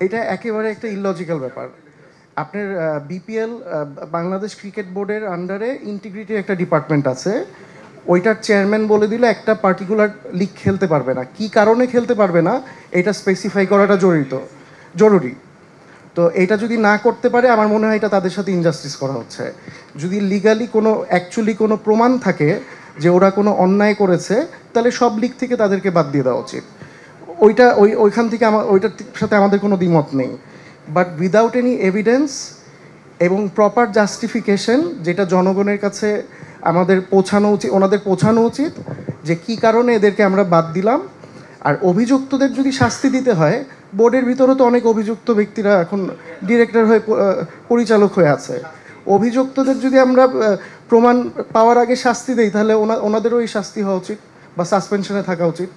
এটা একেবারে একটা ইললজিক্যাল ব্যাপার। আপনার বিপিএল বাংলাদেশ ক্রিকেট বোর্ডের আন্ডারে ইন্টিগ্রিটির একটা ডিপার্টমেন্ট আছে। ওইটার চেয়ারম্যান বলে দিলে একটা পার্টিকুলার লিগ খেলতে পারবে না, কি কারণে খেলতে পারবে না এটা স্পেসিফাই করাটা জরুরি। তো এটা যদি না করতে পারে আমার মনে হয় এটা তাদের সাথে ইনজাস্টিস করা হচ্ছে। যদি লিগালি কোনো অ্যাকচুয়ালি কোনো প্রমাণ থাকে যে ওরা কোনো অন্যায় করেছে, তাহলে সব লিগ থেকে তাদেরকে বাদ দিয়ে দেওয়া উচিত। ওইখান থেকে ওইটার সাথে আমাদের কোনো দ্বিমত নেই। বাট উইদাউট এনি এভিডেন্স এবং প্রপার জাস্টিফিকেশন, যেটা জনগণের কাছে ওনাদের পৌঁছানো উচিত যে কী কারণে এদেরকে আমরা বাদ দিলাম। আর অভিযুক্তদের যদি শাস্তি দিতে হয়, বোর্ডের ভিতরে তো অনেক অভিযুক্ত ব্যক্তিরা এখন ডিরেক্টর হয়ে পরিচালক হয়ে আছে। অভিযুক্তদের যদি আমরা প্রমাণ পাওয়ার আগে শাস্তি দেই, তাহলে ওনাদেরও এই শাস্তি হওয়া উচিত বা সাসপেনশনে থাকা উচিত।